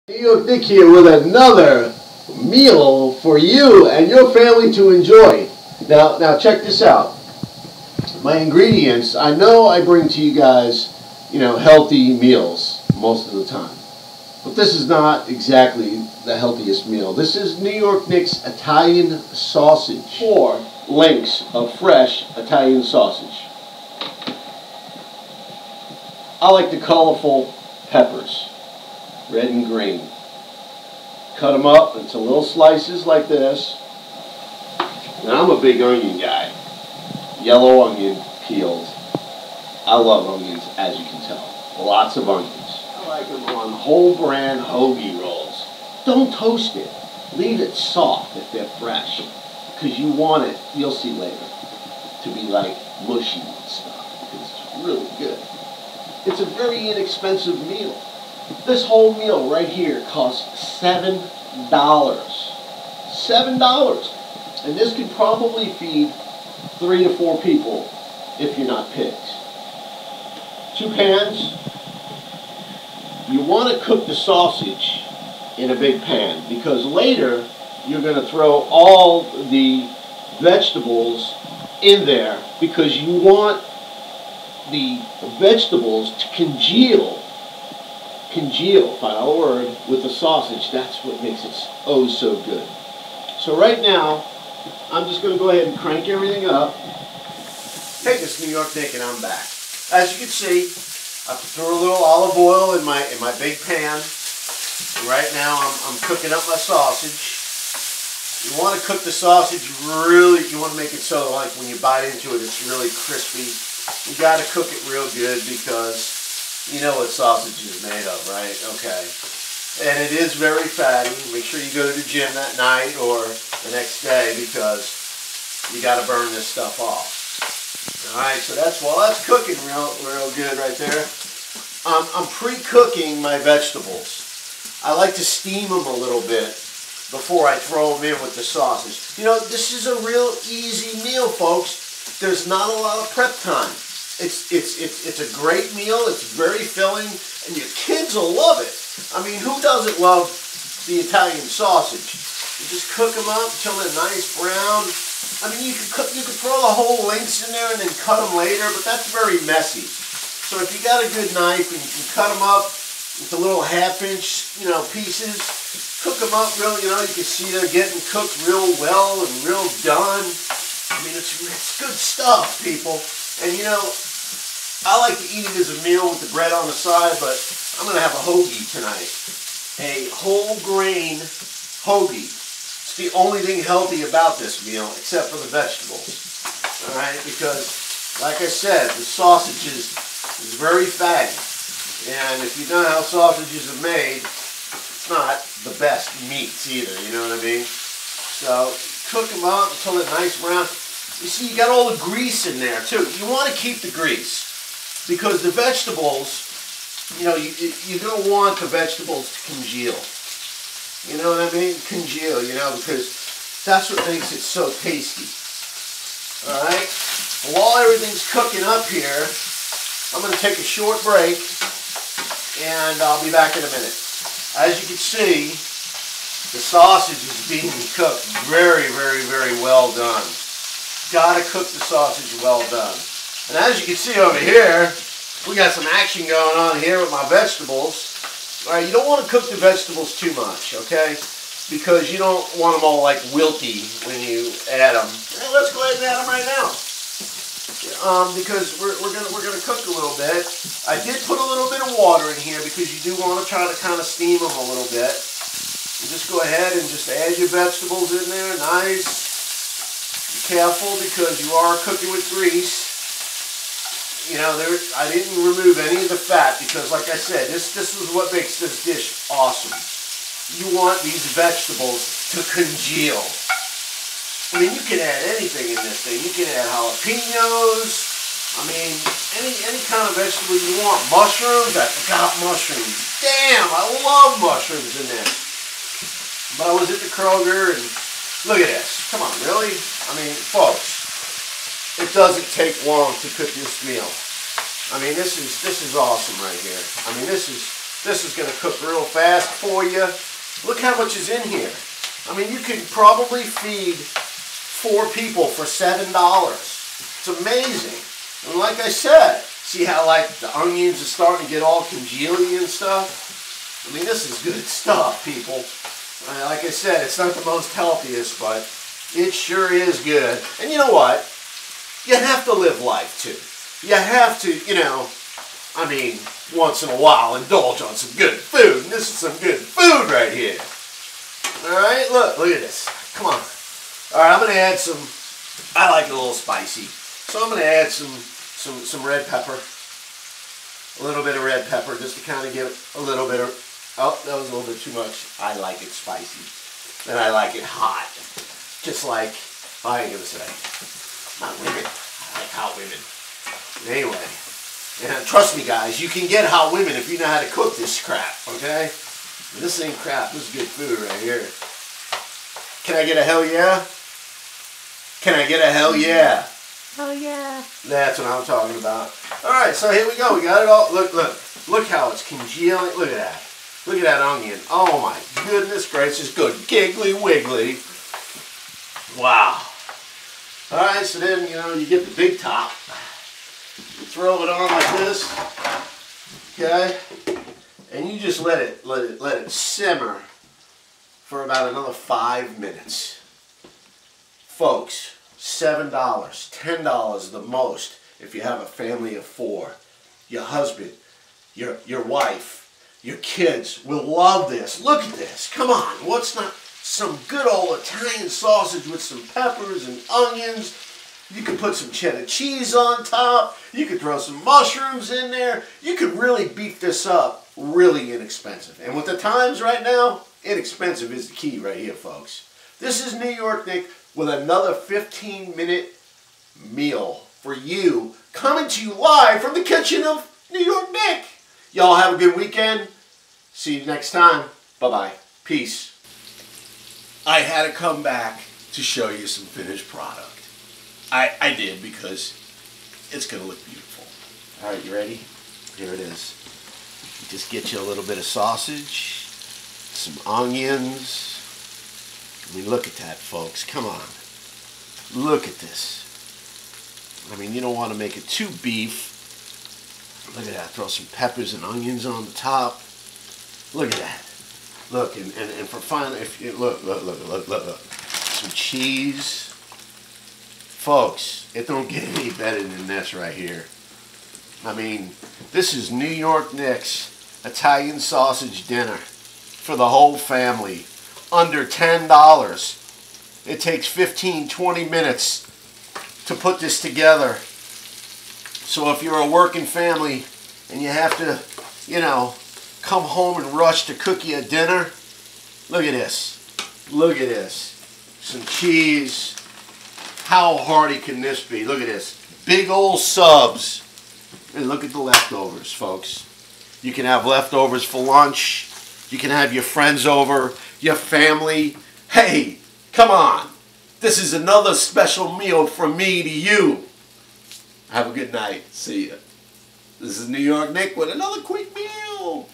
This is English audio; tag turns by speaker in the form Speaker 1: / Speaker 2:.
Speaker 1: New York Nick here with another meal for you and your family to enjoy. Now check this out. My ingredients, I know I bring to you guys, healthy meals most of the time. But this is not exactly the healthiest meal. This is New York Nick's Italian sausage. 4 links of fresh Italian sausage. I like the colorful peppers. Red and green. Cut them up into little slices like this. Now I'm a big onion guy. Yellow onion peeled. I love onions, as you can tell. Lots of onions. I like them on whole bran hoagie rolls. Don't toast it. Leave it soft if they're fresh. Because you want it, you'll see later, to be like mushy and stuff. Because it's really good. It's a very inexpensive meal. This whole meal right here costs $7. $7. And this could probably feed 3 to 4 people if you're not pigs. 2 pans. You want to cook the sausage in a big pan because later you're going to throw all the vegetables in there because you want the vegetables to congeal, final word, with the sausage. That's what makes it oh so good. So right now, I'm just going to go ahead and crank everything up. Hey, this New York Nick and I'm back. As you can see, I threw a little olive oil in my big pan. And right now, I'm cooking up my sausage. You want to cook the sausage really, you want to make it so like when you bite into it, it's really crispy. You got to cook it real good because you know what sausage is made of, right? Okay. And it is very fatty. Make sure you go to the gym that night or the next day because you got to burn this stuff off. Alright, so while that's cooking real good right there, I'm pre-cooking my vegetables. I like to steam them a little bit before I throw them in with the sausage. You know, this is a real easy meal, folks. There's not a lot of prep time. It's a great meal. It's very filling, and your kids will love it. I mean, who doesn't love the Italian sausage? You just cook them up until they're nice brown. I mean, you could throw the whole links in there and then cut them later, but that's very messy. So if you got a good knife and you can cut them up into little half-inch, pieces, cook them up real. You can see they're getting cooked real well and real done. I mean, it's good stuff, people. And I like to eat it as a meal with the bread on the side, but I'm going to have a hoagie tonight. A whole grain hoagie. It's the only thing healthy about this meal, except for the vegetables. Alright, because, like I said, the sausage is very fatty. And if you know how sausages are made, it's not the best meats either, you know what I mean? So, cook them up until they're nice brown. You see, you got all the grease in there, too. You want to keep the grease. Because the vegetables, you're going to want the vegetables to congeal. You know what I mean? Congeal, because that's what makes it so tasty. Alright? While everything's cooking up here, I'm going to take a short break, and I'll be back in a minute. As you can see, the sausage is being cooked very, very, very well done. Gotta cook the sausage well done. And as you can see over here, we got some action going on here with my vegetables. Alright, you don't want to cook the vegetables too much, okay? Because you don't want them all like wilty when you add them. Hey, let's go ahead and add them right now. Because we're gonna cook a little bit. I did put a little bit of water in here because you do want to try to kind of steam them a little bit. You just go ahead and just add your vegetables in there, nice. Be careful because you are cooking with grease. I didn't remove any of the fat because, like I said, this is what makes this dish awesome. You want these vegetables to congeal. I mean, you can add anything in this thing. You can add jalapenos. I mean, any kind of vegetable you want. Mushrooms. I forgot mushrooms. Damn, I love mushrooms in there. But I was at the Kroger and look at this. Come on, really? I mean, folks. It doesn't take long to cook this meal. I mean, this is awesome right here. I mean, this is This is going to cook real fast for you. Look how much is in here. I mean, you could probably feed 4 people for $7. It's amazing. And like I said, see how like the onions are starting to get all congealy and stuff? I mean, this is good stuff, people. Like I said, it's not the most healthiest, but it sure is good. And you know what? You have to live life too. You have to, you know, I mean, once in a while indulge on some good food. And this is some good food right here. Alright, look at this. Come on. Alright, I'm going to add some, I like it a little spicy. So I'm going to add some red pepper. A little bit of red pepper just to kind of give it a little bit of, oh, that was a little bit too much. I like it spicy. And I like it hot. Just like, I ain't going to say, not women. I like hot women. Anyway, and trust me guys, you can get hot women if you know how to cook this crap, okay? This ain't crap, this is good food right here. Can I get a hell yeah? Can I get a hell yeah?
Speaker 2: Oh yeah.
Speaker 1: That's what I'm talking about. Alright, so here we go. We got it all. Look how it's congealing. Look at that. Look at that onion. Oh my goodness gracious. Good giggly wiggly. Wow. Alright, so then, you know, you get the big top. Throw it on like this. Okay? And you just let it simmer for about another 5 minutes. Folks, $7, $10 the most if you have a family of 4. Your husband, your wife, your kids will love this. Look at this. Come on. What's not some good old Italian sausage with some peppers and onions? You could put some cheddar cheese on top. You could throw some mushrooms in there. You could really beef this up really inexpensive. And with the times right now, inexpensive is the key right here, folks. This is New York Nick with another 15-minute meal for you, coming to you live from the kitchen of New York Nick. Y'all have a good weekend. See you next time. Bye-bye. Peace. I had to come back to show you some finished product. I did because it's going to look beautiful. All right, you ready? Here it is. Just get you a little bit of sausage, some onions. I mean, look at that, folks. Come on. Look at this. I mean, you don't want to make it too beef. Look at that. Throw some peppers and onions on the top. Look at that. Look, and for fun, if you look. Some cheese. Folks, it don't get any better than this right here. I mean, this is New York Nick's Italian sausage dinner for the whole family. Under $10. It takes 15-20 minutes to put this together. So if you're a working family and you have to, you know, come home and rush to cook you a dinner, look at this. Look at this. Some cheese. How hearty can this be? Look at this. Big old subs. And look at the leftovers, folks. You can have leftovers for lunch. You can have your friends over, your family. Hey, come on. This is another special meal from me to you. Have a good night. See ya. This is New York Nick with another quick meal.